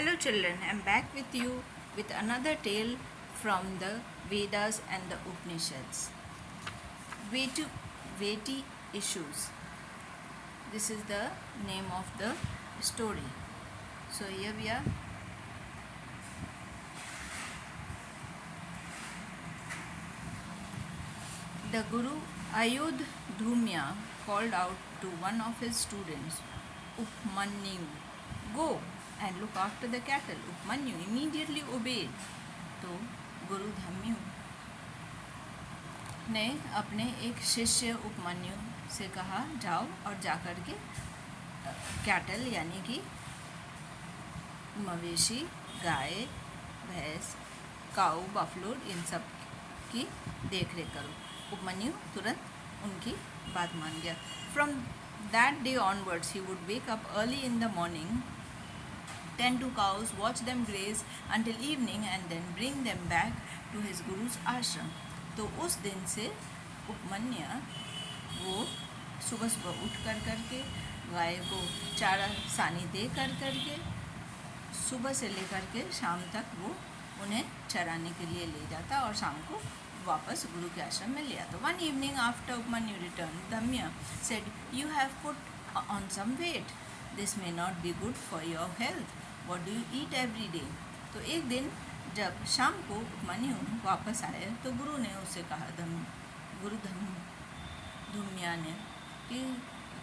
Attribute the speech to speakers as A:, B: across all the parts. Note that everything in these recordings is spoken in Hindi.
A: Hello children, I am back with you with another tale from the Vedas and the Upanishads. Veti issues. This is the name of the story. So here we are. The Guru Ayodh Dhumya called out to one of his students, Upmanyu, go and look after the cattle. Upmanyu immediately obeyed. तो गुरु धम्यु ने अपने एक शिष्य उपमन्यु से कहा जाओ और जाकर के कैटल यानी कि मवेशी, गाय, भैंस, काऊ, बफलो इन सब की देख रेख करो. उपमन्यु तुरंत उनकी बात मान गया. From that day onwards he would wake up early in the morning, tend to cows, watch them graze until evening and then bring them back to his guru's ashram. तो उस दिन से उपमन्या वो सुबह सुबह उठ कर के गाय को चारा सानी दे कर के सुबह से लेकर के शाम तक वो उन्हें चराने के लिए ले जाता और शाम को वापस गुरु के आश्रम में ले आता. One evening after Upamanyu return, Dhaumya said, you have put on some weight. This may not be good for your health. What do you eat every day? तो एक दिन जब शाम को उपमन्यु वापस आए तो गुरु ने उससे कहा, धूम्या ने, कि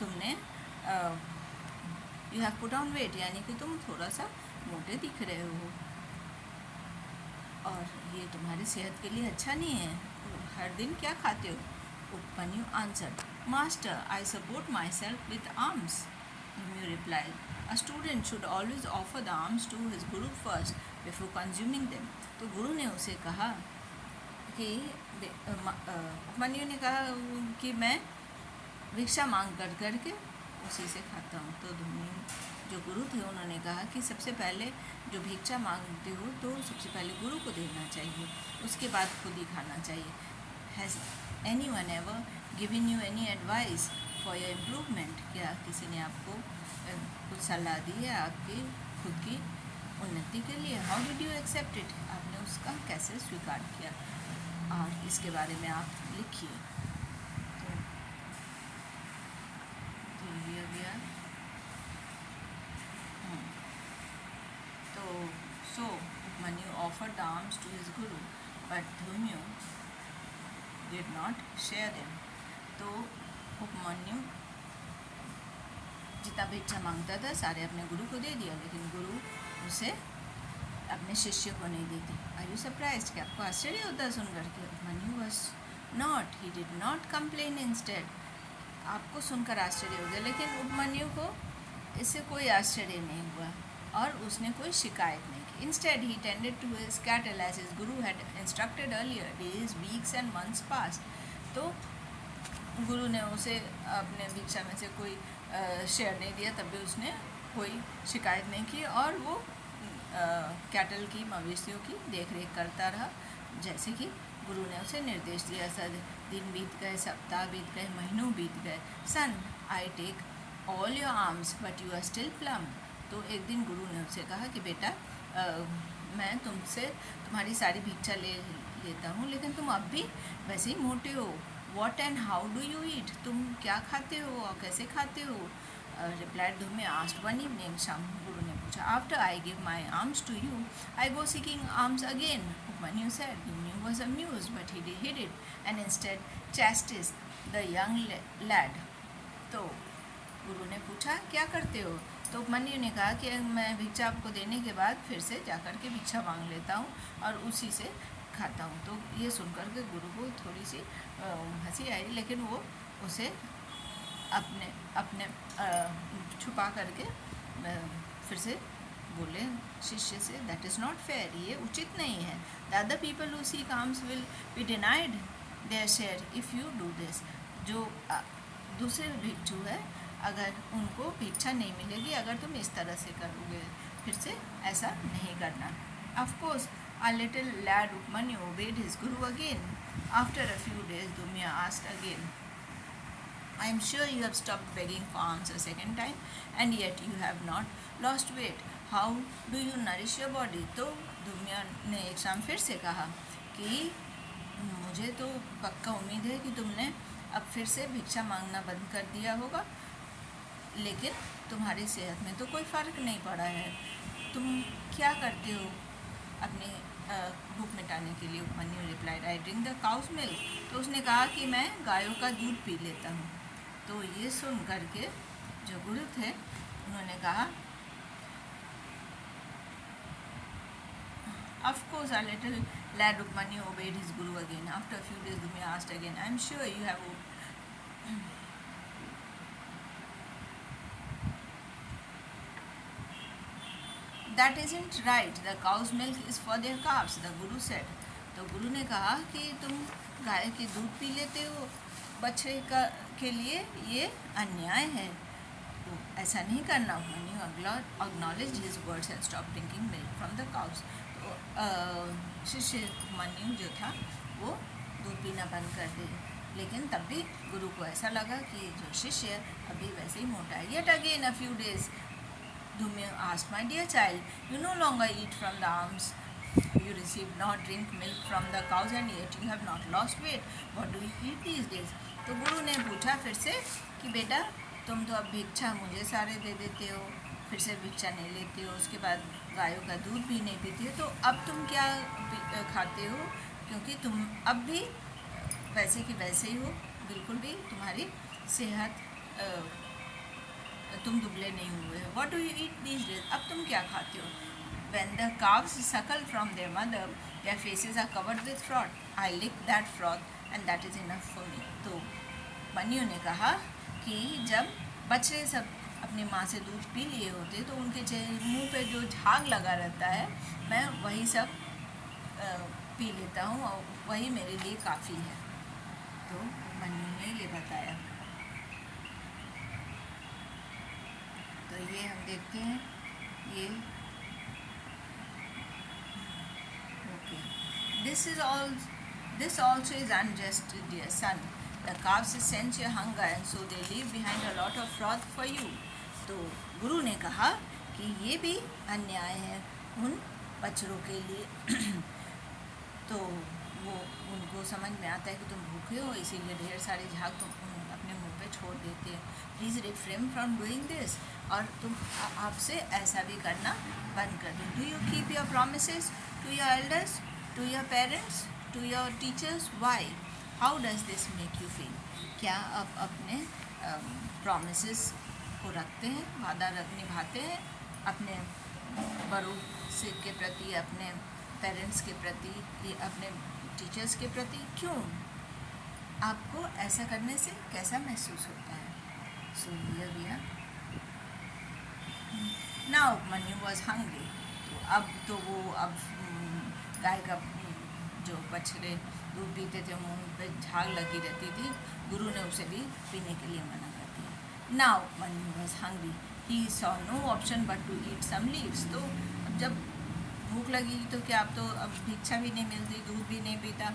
A: तुमने you have put on weight, यानी कि तुम थोड़ा सा मोटे दिख रहे हो और ये तुम्हारी सेहत के लिए अच्छा नहीं है. हर दिन क्या खाते हो? Upamanyu answered, master, I support myself with arms. Dhumya replied, a student should always offer the alms to his guru first before consuming them. तो गुरु ने उसे कहा कि उपमन्यु ने कहा कि मैं भिक्षा मांग कर के उसी से खाता हूँ. तो धूम्य जो गुरु थे उन्होंने कहा कि सबसे पहले जो भिक्षा मांगते हो तो सबसे पहले गुरु को देना चाहिए, उसके बाद खुद ही खाना चाहिए. Has anyone ever given you any advice for your improvement? क्या किसी ने आपको कुछ सलाह दी है आपकी खुद की उन्नति के लिए? How did you accept it? आपने उसका कैसे स्वीकार किया? और इसके बारे में आप लिखिए. तो so Upamanyu offered the alms to his guru but Dhaumya did not share them. तो उपमन्यु जितना भिक्षा मांगता था सारे अपने गुरु को दे दिया, लेकिन गुरु उसे अपने शिष्य को नहीं देती. Are you surprised? कि आपको आश्चर्य होता है सुनकर के? Upamanyu was not, he did not complain. Instead आपको सुनकर आश्चर्य हो गया, लेकिन उपमन्यु को इससे कोई आश्चर्य नहीं हुआ और उसने कोई शिकायत नहीं की. Instead he tended to his cattle as his guru had instructed earlier. Days, weeks and months pass. तो गुरु ने उसे अपने भिक्षा में से कोई शेयर नहीं दिया, तब भी उसने कोई शिकायत नहीं की और वो कैटल की, मवेशियों की देख रेख करता रहा जैसे कि गुरु ने उसे निर्देश दिया. दिन बीत गए, सप्ताह बीत गए, महीनों बीत गए. Son, I take all your alms but you are still plump. तो एक दिन गुरु ने उससे कहा कि बेटा मैं तुमसे तुम्हारी सारी भिक्षा ले लेता हूँ, लेकिन तुम अब भी वैसे ही मोटे हो. What and how do you eat? तुम क्या खाते हो और कैसे खाते हो? Replied Dhaumya, asked one evening. शाम गुरु ने पूछा, after I give my alms to you I go seeking alms again. Upamanyu said. Dhaumya was amused but he hid it and instead chastised the young lad. तो गुरु ने पूछा, क्या करते हो? तो उपमन्यु ने कहा कि मैं भिक्षा आपको देने के बाद फिर से जाकर के भिक्षा मांग लेता हूँ और उसी से खाता हूँ. तो ये सुनकर के गुरु को थोड़ी सी हंसी आई, लेकिन वो उसे अपने छुपा करके फिर से बोले शिष्य से, दैट इज़ नॉट फेयर. ये उचित नहीं है. The other people who seek arms will be denied their share if you do this. जो दूसरे भिक्षु है, अगर उनको भिक्षा नहीं मिलेगी अगर तुम इस तरह से करोगे. फिर से ऐसा नहीं करना. Of course a little lad Upmanyu obeyed his guru again. After a few days, Dhumya asked again, I am sure you have stopped begging for alms a second time, and yet you have not lost weight. How do you nourish your body? तो धूमिया ने एक शाम फिर से कहा कि मुझे तो पक्का उम्मीद है कि तुमने अब फिर से भिक्षा मांगना बंद कर दिया होगा, लेकिन तुम्हारी सेहत में तो कोई फ़र्क नहीं पड़ा है। तुम क्या करते हो अपने भूख मिटाने के लिए? Upamanyu replied, I drink the cow's milk. तो उसने कहा कि मैं गायों का दूध पी लेता हूँ। तो ये सुन करके जो गुरु थे उन्होंने कहा, of course our little lad Upmanyu obeyed his guru again. After a few days Dhumya asked again, I am sure you have that isn't right, the cow's milk is for their calves, the guru said. तो गुरु ने कहा कि तुम गाय की दूध पी लेते हो बछड़े का के लिए, ये अन्याय है, तो ऐसा नहीं करना। Upmanyu acknowledged his words and stopped drinking milk from the cows. तो शिष्य उपमन्यु जो था वो दूध पीना बंद कर दे, लेकिन तब भी गुरु को ऐसा लगा कि जो शिष्य अभी वैसे ही मोटा है। Yet again a few days Dhumya asked, my dear child, you no longer eat from the alms you receive, nor drink milk from the cows, and yet you have not lost weight. What do you eat these days? तो गुरु ने पूछा फिर से कि बेटा तुम तो अब भिक्षा मुझे सारे दे देते हो, फिर से भिक्षा नहीं लेते हो, उसके बाद गायों का दूध भी नहीं पीते हो, तो अब तुम क्या खाते हो? क्योंकि तुम अब भी वैसे कि वैसे ही हो, बिल्कुल भी तुम्हारी सेहत, तुम दुबले नहीं हुए हो। What do you eat these days? अब तुम क्या खाते हो? When the calves suckle from their mother, their faces are covered with froth. I lick that froth and that is enough for me. तो मन्यु ने कहा कि जब बछड़े सब अपनी माँ से दूध पी लिए होते तो उनके मुंह पे जो झाग लगा रहता है, मैं वही सब पी लेता हूँ और वही मेरे लिए काफ़ी है। तो मन्यु ने ये बताया। तो ये हम देखते हैं, ये okay, this also is unjust, dear son. The calves sense your hunger and so they leave behind a lot of froth for you. तो गुरु ने कहा कि ये भी अन्याय है उन बछड़ों के लिए। तो वो उनको समझ में आता है कि तुम भूखे हो, इसीलिए ढेर सारे झाग तुम अपने मुंह पे छोड़ देते हैं। Please refrain from doing this, और तुम आपसे ऐसा भी करना बंद कर दो। Do you keep your promises to your elders, to your parents, to your teachers? Why? How does this make you feel? क्या आप अपने प्रॉमिसेस को रखते हैं, वादा निभाते हैं अपने बड़ों से के प्रति, अपने पेरेंट्स के प्रति, अपने टीचर्स के प्रति? क्यों? आपको ऐसा करने से कैसा महसूस होता है? So here we are. Now Upamanyu was hungry. तो वो गाय का जो बछड़े दूध पीते थे मुंह पे झाग लगी रहती थी, गुरु ने उसे भी पीने के लिए मना कर दिया। Now Upamanyu was hungry, he saw no option but to eat some leaves. तो अब जब भूख लगी तो क्या, अब तो अब भिक्षा भी नहीं मिलती, दूध भी नहीं पीता,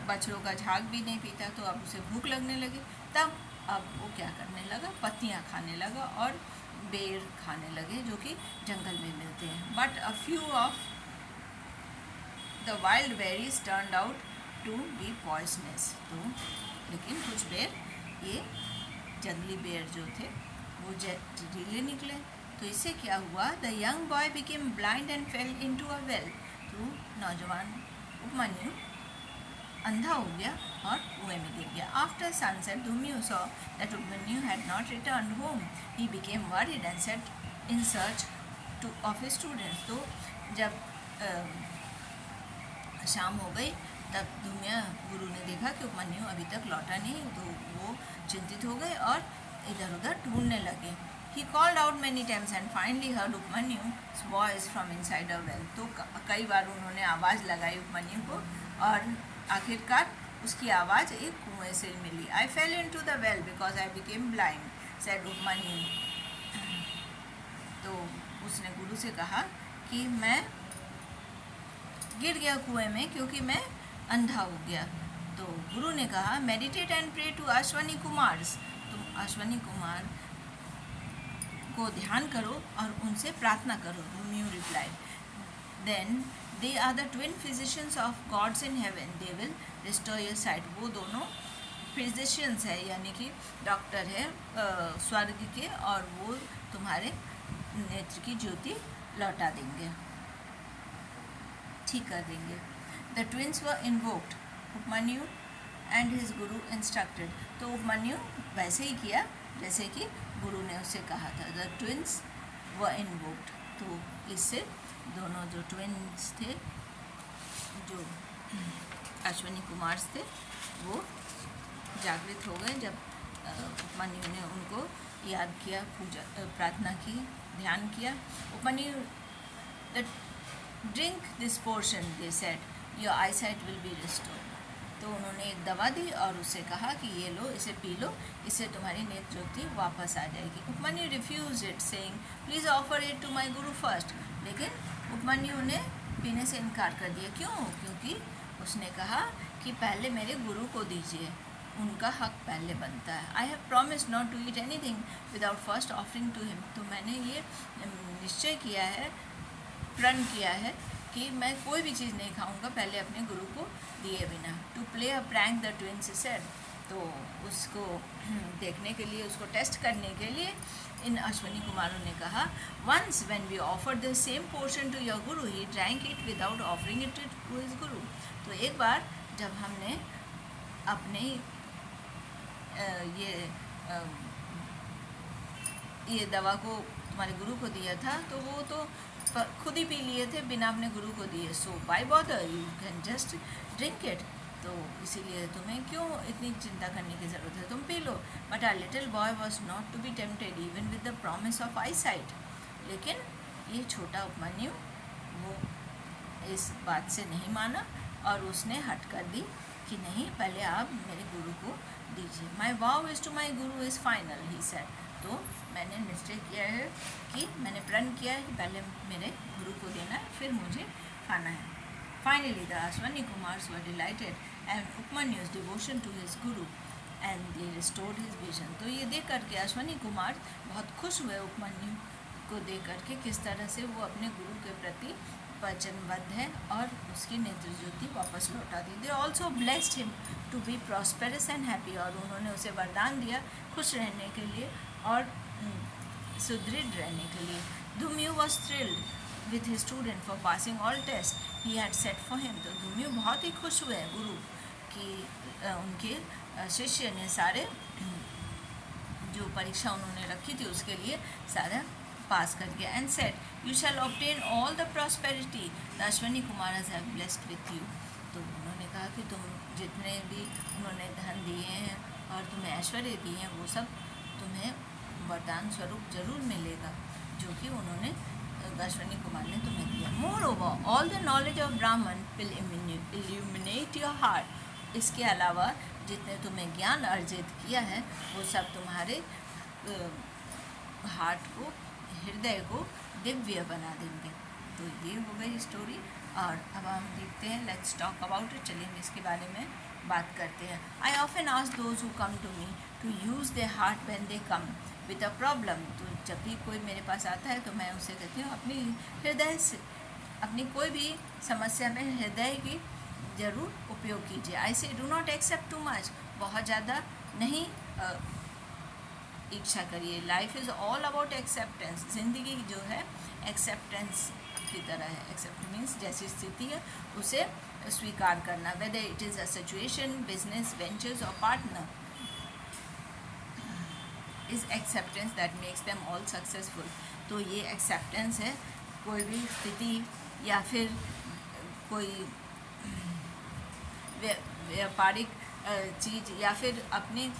A: बछड़ों का झाग भी नहीं पीता, तो अब उसे भूख लगने लगी। तब अब वो क्या करने लगा, पत्तियाँ खाने लगा और बेर खाने लगे जो कि जंगल में मिलते हैं। But a few of the wild berries turned out to be poisonous. तो लेकिन कुछ बेर, ये जंगली बेर जो थे वो जहरीले निकले। तो इससे क्या हुआ, the young boy became blind and fail into a well. तो नौजवान उपमन्यु अंधा हो गया और कुएं में गिर गया। After sunset Dhumya saw that Upmanyu had not returned home. He became worried and set in search of his students. तो जब शाम हो गई तब Dhumya गुरु ने देखा कि उपमन्यु अभी तक लौटा नहीं, तो वो चिंतित हो गए और इधर उधर ढूंढने लगे। He called out many times and finally heard Upmanyu's voice from inside a well. तो कई बार उन्होंने आवाज़ लगाई उपमन्यु को और आखिरकार उसकी आवाज़ एक कुएं से मिली। I fell into the well because I became blind, said Upmanyu. तो उसने गुरु से कहा कि मैं गिर गया कुएं में क्योंकि मैं अंधा हो गया। तो गुरु ने कहा, meditate and pray to Ashwini Kumars. तुम अश्वनी कुमार को ध्यान करो और उनसे प्रार्थना करो. Dhumyu replied, then they are the twin physicians of gods in heaven. They will restore your sight. वो दोनों फिजिशियंस है, यानी कि डॉक्टर है स्वर्ग के, और वो तुम्हारे नेत्र की ज्योति लौटा देंगे, ठीक कर देंगे. The twins were invoked. Upamanyu and his guru instructed. तो उपमन्यु वैसे ही किया जैसे कि गुरु ने उसे कहा था. The twins were invoked. तो इससे दोनों जो ट्विंस थे, जो अश्विनी कुमार थे, वो जागृत हो गए जब उपमन्यु ने उनको याद किया, पूजा प्रार्थना की, ध्यान किया. Upamanyu, drink this portion, they said, your eyesight will be restored. तो उन्होंने एक दवा दी और उससे कहा कि ये लो, इसे पी लो, इससे तुम्हारी नेत्र ज्योति वापस आ जाएगी. Upamanyu refuse it, saying, please offer it to my guru first. लेकिन उपमन्यु ने पीने से इनकार कर दिया. क्यों? क्योंकि उसने कहा कि पहले मेरे गुरु को दीजिए, उनका हक पहले बनता है. I have promise not to eat anything without first offering to him. तो मैंने ये निश्चय किया है, प्रण किया है कि मैं कोई भी चीज़ नहीं खाऊंगा पहले अपने गुरु को दिए बिना. To play a prank the twins said. तो उसको देखने के लिए, उसको टेस्ट करने के लिए इन अश्विनी कुमारों ने कहा, once when we offer the same portion to your guru, he drank it without offering it to his guru. तो एक बार जब हमने अपने ये दवा को तुम्हारे गुरु को दिया था, तो वो तो खुद ही पी लिए थे बिना अपने गुरु को दिए. So why bother, you can just drink it. तो इसीलिए तुम्हें क्यों इतनी चिंता करने की ज़रूरत है, तुम पी लो. But our little boy was not to be tempted even with the promise of eyesight. लेकिन ये छोटा उपमन्यु वो इस बात से नहीं माना और उसने हट कर दी कि नहीं, पहले आप मेरे गुरु को दीजिए. माई वाव is to my Guru is final, he said. तो मैंने निश्चय किया है कि मैंने प्रण किया है कि पहले मेरे गुरु को देना है, फिर मुझे खाना है. Finally the Ashwini Kumars were delighted and Upamanyu's devotion to his guru and they restored his vision. तो ये देख करके अश्विनी कुमार बहुत खुश हुए उपमन्यु को देख करके, किस तरह से वो अपने गुरु के प्रति वचनबद्ध है और उसकी नेत्र ज्योति वापस लौटा दी. They also blessed him to be prosperous and happy. और उन्होंने उसे वरदान दिया खुश रहने के लिए और सुदृढ़ रहने के लिए. Dhaumya was thrilled with his student for passing all test he had set for him. तो धूम्यू बहुत ही खुश हुए गुरु कि उनके शिष्य ने सारे जो परीक्षा उन्होंने रखी थी उसके लिए सारा पास कर गया. And set, you shall obtain all the prosperity the Ashwini Kumars have blessed with you. तो उन्होंने कहा कि तुम जितने भी उन्होंने धन दिए हैं और तुम्हें ऐश्वर्य दिए हैं, वो सब तुम्हें वरदान स्वरूप जरूर मिलेगा जो कि उन्होंने अश्विनी कुमार ने तुम्हें दिया. More over all the knowledge of ब्राह्मण विल इल्यूमिनेट योर हार्ट. इसके अलावा जितने तुम्हें ज्ञान अर्जित किया है वो सब तुम्हारे हार्ट को, हृदय को दिव्य बना देंगे. तो ये हो गई स्टोरी. और अब हम देखते हैं, लेट्स टॉक अबाउट इट. चलिए हम इसके बारे में बात करते हैं. I often ask those who come to me to use their heart when they come with a problem. तो जब भी कोई मेरे पास आता है तो मैं उसे कहती हूँ अपनी हृदय से, अपनी कोई भी समस्या में हृदय की ज़रूर उपयोग कीजिए. I say do not accept too much. बहुत ज़्यादा नहीं इच्छा करिए. Life is all about acceptance. ज़िंदगी जो है एक्सेप्टेंस की तरह है. एक्सेप्ट मीन्स जैसी स्थिति है उसे स्वीकार करना. Whether it is a situation, business, ventures or partner, is acceptance that makes them all successful. तो ये एक्सेप्टेंस है. कोई भी स्थिति या फिर कोई व्यापारिक चीज़ या फिर अपने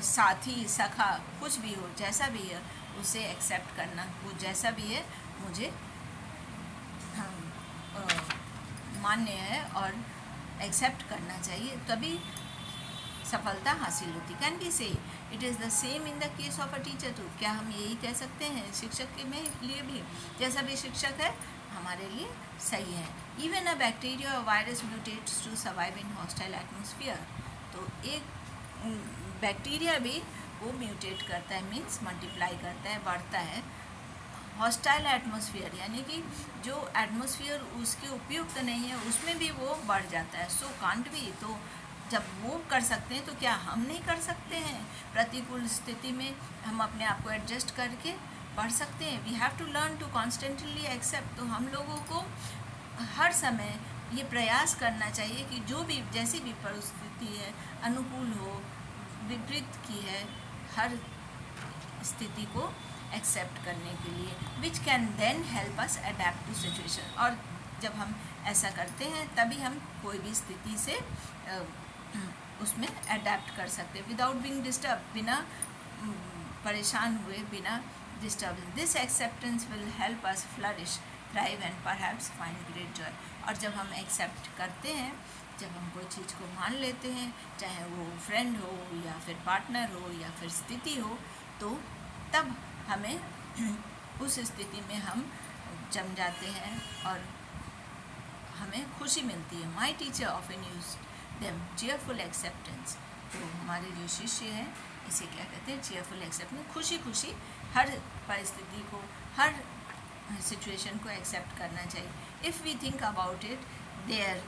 A: साथी, सखा, कुछ भी हो, जैसा भी है उसे एक्सेप्ट करना. वो जैसा भी है मुझे मान्य है और एक्सेप्ट करना चाहिए, तभी सफलता हासिल होती. Can be say it is the same in the case of a teacher too. क्या हम यही कह सकते हैं शिक्षक के में लिए भी, जैसा भी शिक्षक है हमारे लिए सही है. Even a bacteria or virus mutates to survive in hostile atmosphere. तो एक बैक्टीरिया भी वो म्यूटेट करता है, मीन्स मल्टीप्लाई करता है, बढ़ता है हॉस्टाइल एटमॉस्फेयर, यानी कि जो एटमॉस्फेयर उसके उपयुक्त नहीं है उसमें भी वो बढ़ जाता है. So can't be. तो जब वो कर सकते हैं तो क्या हम नहीं कर सकते हैं? प्रतिकूल स्थिति में हम अपने आप को एडजस्ट करके बढ़ सकते हैं. We have to learn to constantly accept. तो हम लोगों को हर समय ये प्रयास करना चाहिए कि जो भी जैसी भी परिस्थिति है, अनुकूल हो विपरीत की है, हर स्थिति को एक्सेप्ट करने के लिए, which can then help us adapt to situation. और जब हम ऐसा करते हैं तभी हम कोई भी स्थिति से उसमें अडेप्ट कर सकते हैं विदाउट बीइंग डिस्टर्ब, बिना परेशान हुए, बिना disturbance. This acceptance will help us flourish, thrive and perhaps find great Joy. और जब हम एक्सेप्ट करते हैं, जब हम कोई चीज़ को मान लेते हैं, चाहे वो फ्रेंड हो या फिर पार्टनर हो या फिर स्थिति हो, तो तब हमें उस स्थिति में हम जम जाते हैं और हमें खुशी मिलती है. My teacher often use them cheerful acceptance. तो हमारे जो शिष्य हैं इसे क्या कहते हैं? Cheerful acceptance. खुशी खुशी हर परिस्थिति को, हर सिचुएशन को एक्सेप्ट करना चाहिए. If we think about it, there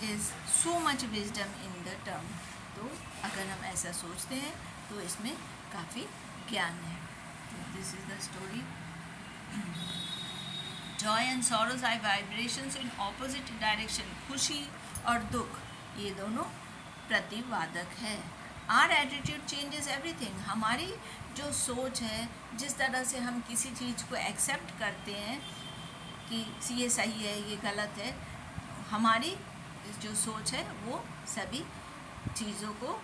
A: is so much wisdom in the term. तो अगर हम ऐसा सोचते हैं तो इसमें काफ़ी ज्ञान है. This is the story. Joy and sorrows are vibrations in opposite direction. खुशी और दुख ये दोनों प्रतिवादक है. Our attitude changes everything. हमारी जो सोच है, जिस तरह से हम किसी चीज़ को एक्सेप्ट करते हैं कि ये सही है, ये गलत है, हमारी जो सोच है वो सभी चीज़ों को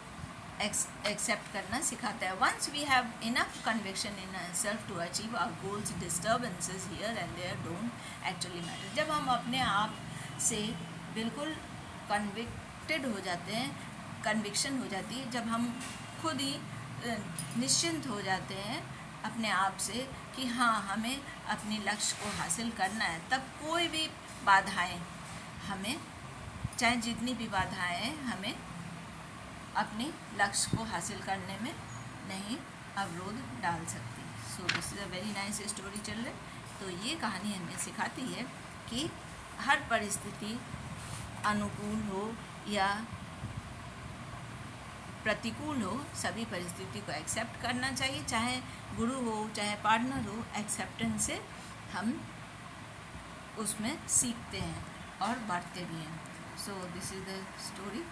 A: एक्सेप्ट करना सिखाता है. Once we have enough conviction in self to achieve our goals, disturbances here and there don't actually matter. जब हम अपने आप से बिल्कुल कन्विक्टेड हो जाते हैं, कन्विक्शन हो जाती है, जब हम खुद ही निश्चिंत हो जाते हैं अपने आप से कि हाँ हमें अपने लक्ष्य को हासिल करना है, तब कोई भी बाधाएं हमें, चाहे जितनी भी बाधाएं हैं, हमें अपने लक्ष्य को हासिल करने में नहीं अवरोध डाल सकती. So this is a very nice story चल रही. तो ये कहानी हमें सिखाती है कि हर परिस्थिति अनुकूल हो या प्रतिकूल हो, सभी परिस्थिति को एक्सेप्ट करना चाहिए. चाहे गुरु हो, चाहे पार्टनर हो, एक्सेप्टेंस से हम उसमें सीखते हैं और बढ़ते भी हैं. So this is the story.